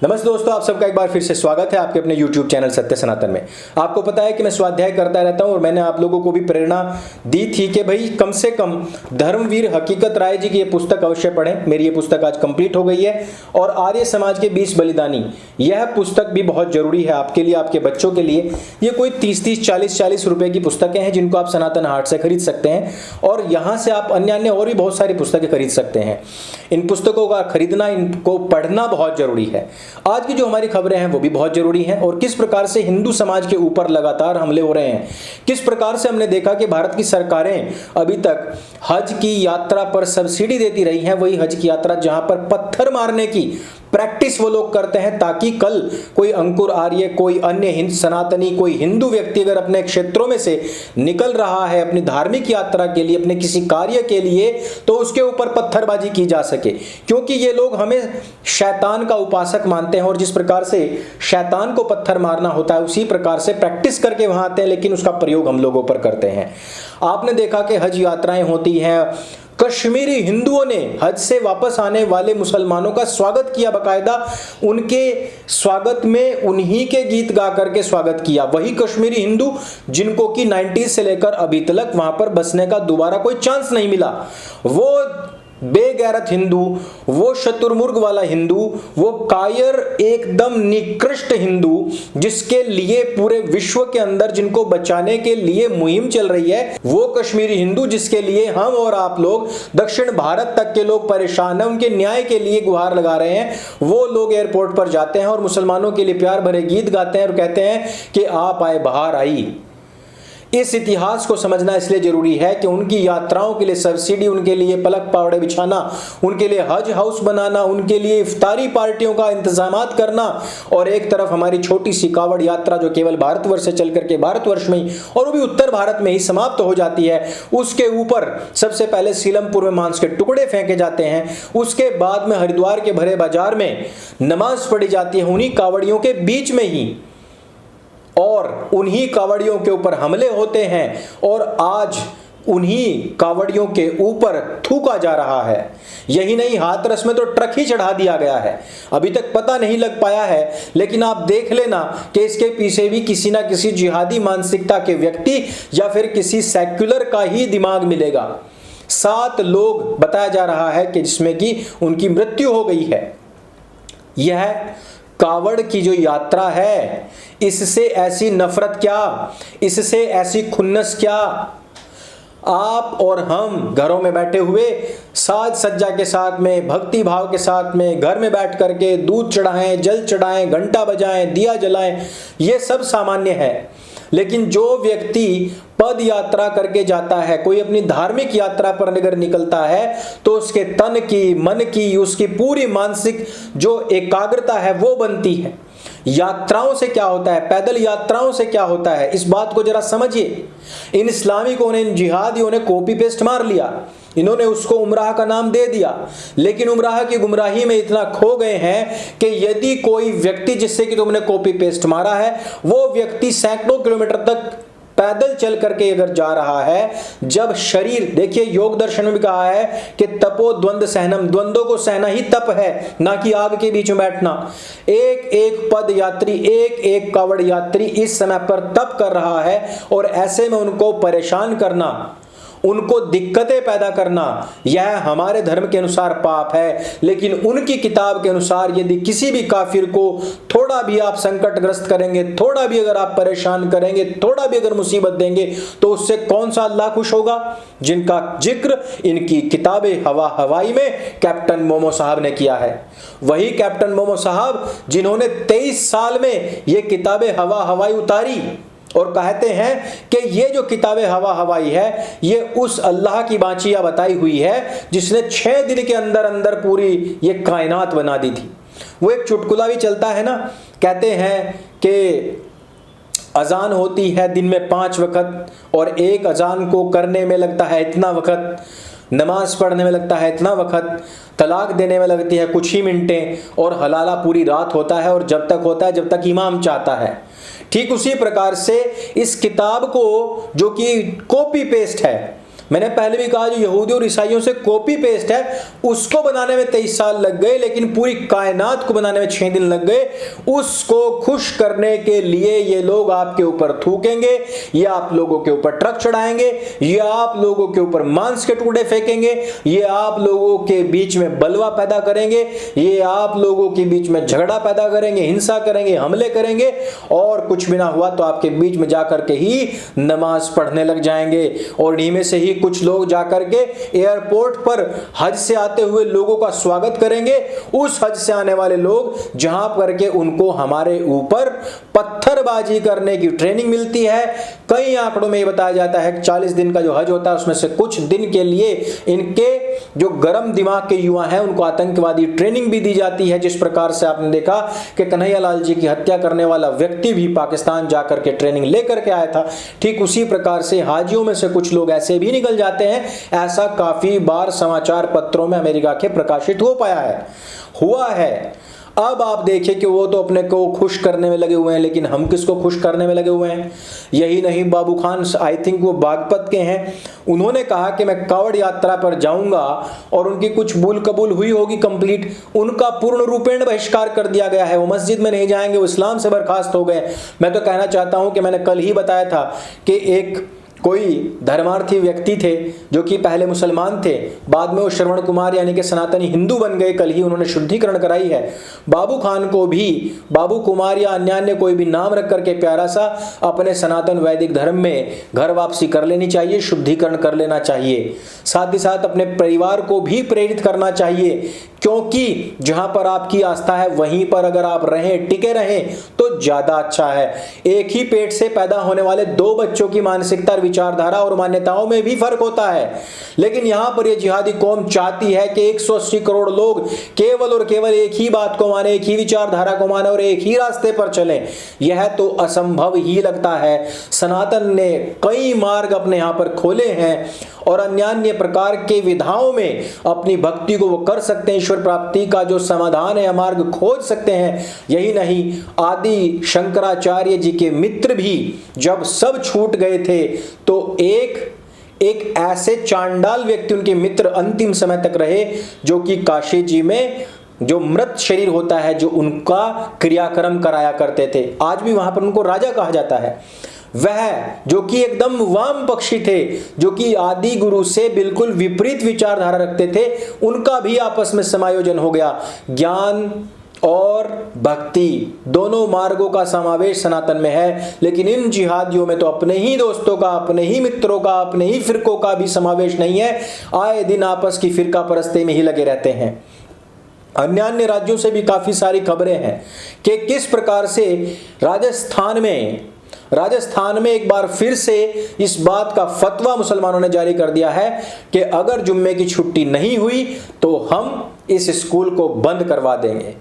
नमस्ते दोस्तों, आप सबका एक बार फिर से स्वागत है आपके अपने YouTube चैनल सत्य सनातन में। आपको पता है कि मैं स्वाध्याय करता रहता हूं और मैंने आप लोगों को भी प्रेरणा दी थी कि भाई कम से कम धर्मवीर हकीकत राय जी की ये पुस्तक अवश्य पढ़ें। मेरी ये पुस्तक आज कंप्लीट हो गई है और आर्य समाज के 20 बलिदानी, यह पुस्तक भी बहुत जरूरी है आपके लिए, आपके बच्चों के लिए। ये कोई 30-30, 40-40 रुपए की पुस्तकें हैं जिनको आप सनातन हाट से खरीद सकते हैं और यहाँ से आप अन्य और भी बहुत सारी पुस्तकें खरीद सकते हैं। इन पुस्तकों का खरीदना, इनको पढ़ना बहुत जरूरी है। आज की जो हमारी खबरें हैं वो भी बहुत जरूरी हैं और किस प्रकार से हिंदू समाज के ऊपर लगातार हमले हो रहे हैं, किस प्रकार से हमने देखा कि भारत की सरकारें अभी तक हज की यात्रा पर सब्सिडी देती रही हैं, वही हज की यात्रा जहां पर पत्थर मारने की प्रैक्टिस वो लोग करते हैं ताकि कल कोई अंकुर आर्य, कोई अन्य हिंद सनातनी, कोई हिंदू व्यक्ति अगर अपने क्षेत्रों में से निकल रहा है अपनी धार्मिक यात्रा के लिए, अपने किसी कार्य के लिए, तो उसके ऊपर पत्थरबाजी की जा सके। क्योंकि ये लोग हमें शैतान का उपासक मानते हैं और जिस प्रकार से शैतान को पत्थर मारना होता है उसी प्रकार से प्रैक्टिस करके वहां आते हैं, लेकिन उसका प्रयोग हम लोगों पर करते हैं। आपने देखा कि हज यात्राएं होती हैं, कश्मीरी हिंदुओं ने हज से वापस आने वाले मुसलमानों का स्वागत किया, बकायदा उनके स्वागत में उन्हीं के गीत गा करके स्वागत किया। वही कश्मीरी हिंदू जिनको कि 90s से लेकर अभी तक वहां पर बसने का दोबारा कोई चांस नहीं मिला, वो बेगैरत हिंदू, वो शतुर्मुर्ग वाला हिंदू, वो कायर एकदम निकृष्ट हिंदू जिसके लिए पूरे विश्व के अंदर जिनको बचाने के लिए मुहिम चल रही है, वो कश्मीरी हिंदू जिसके लिए हम और आप लोग दक्षिण भारत तक के लोग परेशान हैं, उनके न्याय के लिए गुहार लगा रहे हैं, वो लोग एयरपोर्ट पर जाते हैं और मुसलमानों के लिए प्यार भरे गीत गाते हैं और कहते हैं कि आप आए बहार आई। इस इतिहास को समझना इसलिए जरूरी है कि उनकी यात्राओं के लिए सब्सिडी, उनके लिए पलक पावड़े बिछाना, उनके लिए हज हाउस बनाना, उनके लिए इफ्तारी पार्टियों का इंतजामात करना और एक तरफ हमारी छोटी सी कावड़ यात्रा जो केवल भारतवर्ष से चल करके भारतवर्ष में ही और वो भी उत्तर भारत में ही समाप्त हो जाती है, उसके ऊपर सबसे पहले सीलमपुर में मांस के टुकड़े फेंके जाते हैं, उसके बाद में हरिद्वार के भरे बाजार में नमाज पढ़ी जाती है उन्हीं कावड़ियों के बीच में ही और उन्हीं कावड़ियों के ऊपर हमले होते हैं और आज उन्हीं कावड़ियों के ऊपर थूका जा रहा है। यही नहीं, हाथरस में तो ट्रक ही चढ़ा दिया गया है। अभी तक पता नहीं लग पाया है, लेकिन आप देख लेना कि इसके पीछे भी किसी ना किसी जिहादी मानसिकता के व्यक्ति या फिर किसी सेक्युलर का ही दिमाग मिलेगा। 7 लोग बताया जा रहा है कि जिसमें कि उनकी मृत्यु हो गई है। यह कावड़ की जो यात्रा है, इससे ऐसी नफरत क्या, इससे ऐसी खुन्नस क्या। आप और हम घरों में बैठे हुए साज सज्जा के साथ में, भक्ति भाव के साथ में घर में बैठ करके दूध चढ़ाएं, जल चढ़ाएं, घंटा बजाएं, दिया जलाएं, ये सब सामान्य है। लेकिन जो व्यक्ति पद यात्रा करके जाता है, कोई अपनी धार्मिक यात्रा पर अगर निकलता है, तो उसके तन की, मन की, उसकी पूरी मानसिक जो एकाग्रता है वो बनती है। यात्राओं से क्या होता है, पैदल यात्राओं से क्या होता है, इस बात को जरा समझिए। इन इस्लामिकों ने, इन जिहादियों ने कॉपी पेस्ट मार लिया, इन्होंने उसको उमराह का नाम दे दिया, लेकिन उमराह की गुमराही में इतना खो गए हैं कि यदि कोई व्यक्ति जिससे कि तुमने कॉपी पेस्ट मारा है, वो व्यक्ति सैकड़ों किलोमीटर तक पैदल चल करके अगर जा रहा है, जब शरीर, देखिए योग दर्शन में भी कहा है कि तपो द्वंद्व सहनम, द्वंद्वों को सहना ही तप है, ना कि आग के बीच में बैठना। एक एक पद यात्री, एक एक कावड़ यात्री इस समय पर तप कर रहा है और ऐसे में उनको परेशान करना, उनको दिक्कतें पैदा करना, यह हमारे धर्म के अनुसार पाप है। लेकिन उनकी किताब के अनुसार यदि किसी भी काफिर को थोड़ा भी आप संकटग्रस्त करेंगे, थोड़ा भी अगर आप परेशान करेंगे, थोड़ा भी अगर मुसीबत देंगे, तो उससे कौन सा अल्लाह खुश होगा, जिनका जिक्र इनकी किताबे हवा हवाई में कैप्टन मोमो साहब ने किया है। वही कैप्टन मोमो साहब जिन्होंने 23 साल में ये किताबे हवा हवाई उतारी और कहते हैं कि ये जो किताबें हवा हवाई है, ये उस अल्लाह की बाचिया बताई हुई है जिसने 6 दिन के अंदर अंदर पूरी ये कायनात बना दी थी। वो एक चुटकुला भी चलता है ना, कहते हैं कि अजान होती है दिन में 5 वक्त और एक अजान को करने में लगता है इतना वक्त, नमाज पढ़ने में लगता है इतना वक्त, तलाक देने में लगती है कुछ ही मिनटें और हलाला पूरी रात होता है और जब तक होता है जब तक इमाम चाहता है। ठीक उसी प्रकार से इस किताब को, जो कि कॉपी पेस्ट है, मैंने पहले भी कहा, जो यहूदी और ईसाइयों से कॉपी पेस्ट है उसको बनाने में 23 साल लग गए, लेकिन पूरी कायनात को बनाने में 6 दिन लग गए। उसको खुश करने के लिए ये लोग आपके ऊपर थूकेंगे, ये आप लोगों के ऊपर ट्रक चढ़ाएंगे, ये आप लोगों के ऊपर मांस के टुकड़े फेंकेंगे, ये आप लोगों के बीच में बलवा पैदा करेंगे, ये आप लोगों के बीच में झगड़ा पैदा करेंगे, हिंसा करेंगे, हमले करेंगे, और कुछ भी ना हुआ तो आपके बीच में जाकर के ही नमाज पढ़ने लग जाएंगे। और इन्हीं में से ही कुछ लोग जाकर के एयरपोर्ट पर हज से आते हुए लोगों का स्वागत करेंगे, उस हज से आने वाले लोग जहां पर के उनको हमारे ऊपर पत्थरबाजी करने की ट्रेनिंग मिलती है। कई आंकड़ों में ये बताया जाता है कि 40 दिन का जो हज होता है उसमें से कुछ दिन के लिए इनके जो गरम दिमाग के युवा हैं उनको आतंकवादी ट्रेनिंग भी दी जाती है। जिस प्रकार से आपने देखा कि कन्हैया लाल जी की हत्या करने वाला व्यक्ति भी पाकिस्तान जाकर के ट्रेनिंग लेकर के आया था, ठीक उसी प्रकार से हाजियों में से कुछ लोग ऐसे भी निकल जाते हैं। ऐसा काफी बार समाचार पत्रों में अमेरिका के प्रकाशित हो पाया है, हुआ है। अब आप देखिए कि वो तो अपने को खुश करने में लगे हुए हैं, लेकिन हम किसको खुश करने में लगे हुए हैं? यही नहीं, बाबू खान, आई थिंक वो बागपत के हैं, उन्होंने कहा कि मैं कावड़ यात्रा पर जाऊंगा और उनकी कुछ भूल कबूल हुई होगी कंप्लीट, उनका पूर्ण रूपेण बहिष्कार कर दिया गया है। वो मस्जिद में नहीं जाएंगे, वो इस्लाम से बर्खास्त हो गए। मैं तो कहना चाहता हूं कि मैंने कल ही बताया था कि एक कोई धर्मार्थी व्यक्ति थे जो कि पहले मुसलमान थे, बाद में वो श्रवण कुमार यानी कि सनातनी हिंदू बन गए। कल ही उन्होंने शुद्धिकरण कराई है। बाबू खान को भी बाबू कुमार या अन्य कोई भी नाम रख करके प्यारा सा अपने सनातन वैदिक धर्म में घर वापसी कर लेनी चाहिए, शुद्धिकरण कर लेना चाहिए। साथ ही साथ अपने परिवार को भी प्रेरित करना चाहिए, क्योंकि जहां पर आपकी आस्था है वहीं पर अगर आप रहें, टिके रहें तो ज्यादा अच्छा है। एक ही पेट से पैदा होने वाले 2 बच्चों की मानसिकता, विचारधारा और मान्यताओं में भी फर्क होता है, लेकिन यहां पर यह जिहादी कौम चाहती है कि 180 करोड़ लोग केवल और केवल एक ही बात को माने, एक ही विचारधारा को माने और एक ही रास्ते पर चलें। यह तो असंभव ही लगता है। सनातन ने कई मार्ग अपने यहां पर खोले हैं और अन्य प्रकार के विधाओं में अपनी भक्ति को वो कर सकते हैं, ईश्वर प्राप्ति का जो समाधान है मार्ग खोज सकते हैं। यही नहीं, आदि शंकराचार्य जी के मित्र भी जब सब छूट गए थे तो एक ऐसे चांडाल व्यक्ति उनके मित्र अंतिम समय तक रहे जो कि काशी जी में जो मृत शरीर होता है, जो उनका क्रियाक्रम कराया करते थे। आज भी वहां पर उनको राजा कहा जाता है। वह जो कि एकदम वाम पक्षी थे, जो कि आदि गुरु से बिल्कुल विपरीत विचारधारा रखते थे, उनका भी आपस में समायोजन हो गया। ज्ञान और भक्ति दोनों मार्गों का समावेश सनातन में है, लेकिन इन जिहादियों में तो अपने ही दोस्तों का, अपने ही मित्रों का, अपने ही फिरकों का भी समावेश नहीं है। आए दिन आपस की फिरका परस्ती में ही लगे रहते हैं। अन्य राज्यों से भी काफी सारी खबरें हैं कि किस प्रकार से राजस्थान में एक बार फिर से इस बात का फतवा मुसलमानों ने जारी कर दिया है कि अगर जुम्मे की छुट्टी नहीं हुई तो हम इस स्कूल को बंद करवा देंगे।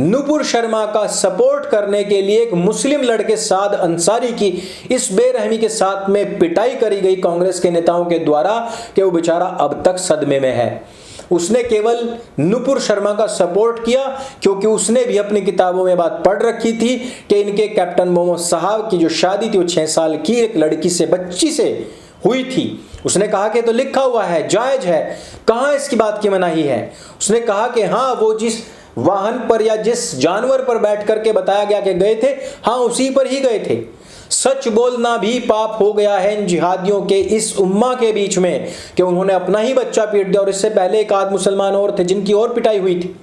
नुपुर शर्मा का सपोर्ट करने के लिए एक मुस्लिम लड़के साद अंसारी की इस बेरहमी के साथ में पिटाई करी गई कांग्रेस के नेताओं के द्वारा कि वो बेचारा अब तक सदमे में है। उसने केवल नुपुर शर्मा का सपोर्ट किया क्योंकि उसने भी अपनी किताबों में बात पढ़ रखी थी कि इनके कैप्टन मोहम्मद साहब की जो शादी थी वो 6 साल की एक लड़की से, बच्ची से हुई थी। उसने कहा कि तो लिखा हुआ है, जायज है, कहां इसकी बात की मनाही है। उसने कहा कि हाँ, वो जिस वाहन पर या जिस जानवर पर बैठ करके बताया गया कि गए थे, हाँ उसी पर ही गए थे। सच बोलना भी पाप हो गया है इन जिहादियों के इस उम्मा के बीच में कि उन्होंने अपना ही बच्चा पीट दिया और इससे पहले एक आध मुसलमान और थे जिनकी और पिटाई हुई थी।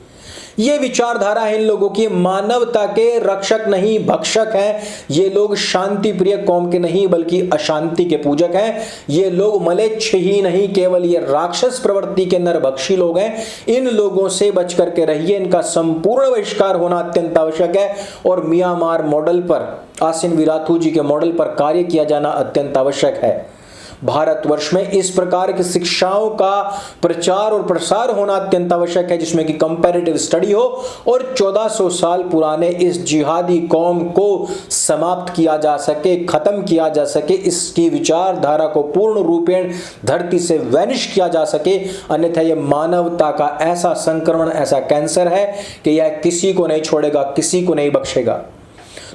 ये विचारधारा है इन लोगों की, मानवता के रक्षक नहीं भक्षक हैं। ये लोग शांति प्रिय कौम के नहीं बल्कि अशांति के पूजक हैं। ये लोग मलेच्छ ही नहीं, केवल ये राक्षस प्रवृत्ति के नरभक्षी लोग हैं। इन लोगों से बच करके रहिए, इनका संपूर्ण बहिष्कार होना अत्यंत आवश्यक है और म्यांमार मॉडल पर, आसिन विराथू जी के मॉडल पर कार्य किया जाना अत्यंत आवश्यक है। भारतवर्ष में इस प्रकार की शिक्षाओं का प्रचार और प्रसार होना अत्यंत आवश्यक है जिसमें कि कंपैरेटिव स्टडी हो और 1400 साल पुराने इस जिहादी कौम को समाप्त किया जा सके, खत्म किया जा सके, इसकी विचारधारा को पूर्ण रूपेण धरती से वैनिश किया जा सके। अन्यथा यह मानवता का ऐसा संक्रमण, ऐसा कैंसर है कि यह किसी को नहीं छोड़ेगा, किसी को नहीं बख्शेगा।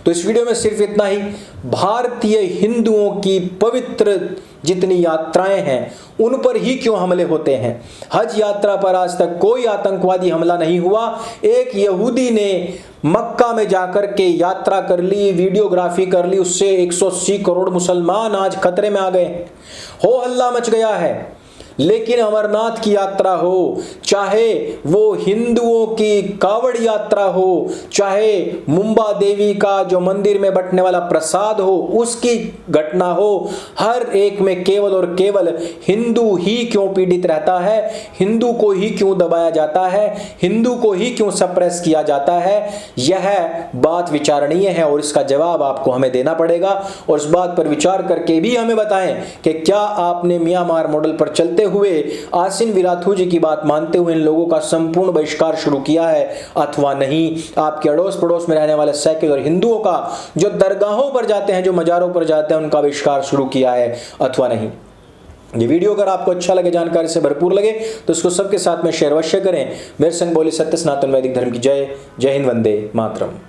तो इस वीडियो में सिर्फ इतना ही। भारतीय हिंदुओं की पवित्र जितनी यात्राएं हैं उन पर ही क्यों हमले होते हैं? हज यात्रा पर आज तक कोई आतंकवादी हमला नहीं हुआ। एक यहूदी ने मक्का में जाकर के यात्रा कर ली, वीडियोग्राफी कर ली, उससे 180 करोड़ मुसलमान आज खतरे में आ गए। हो हल्ला मच गया है। लेकिन अमरनाथ की यात्रा हो, चाहे वो हिंदुओं की कावड़ यात्रा हो, चाहे मुंबा देवी का जो मंदिर में बंटने वाला प्रसाद हो, उसकी घटना हो, हर एक में केवल और केवल हिंदू ही क्यों पीड़ित रहता है, हिंदू को ही क्यों दबाया जाता है, हिंदू को ही क्यों सप्रेस किया जाता है? यह बात विचारणीय है और इसका जवाब आपको हमें देना पड़ेगा। और इस बात पर विचार करके भी हमें बताएं कि क्या आपने म्यांमार मॉडल पर चलते हुए आसिन विराथू जी की बात मानते हुए इन लोगों का संपूर्ण बहिष्कार शुरू किया है अथवा नहीं? आपके अड़ोस पड़ोस में रहने वाले सेक्युलर हिंदुओं का जो दरगाहों पर जाते हैं, जो मजारों पर जाते हैं, उनका बहिष्कार शुरू किया है अथवा नहीं? ये वीडियो अगर आपको अच्छा लगे, जानकारी से भरपूर लगे, तो इसको सबके साथ में शेयर अवश्य करें। मेरे संग बोले सत्य सनातन वैदिक धर्म की जय। जय हिंद, वंदे मातरम।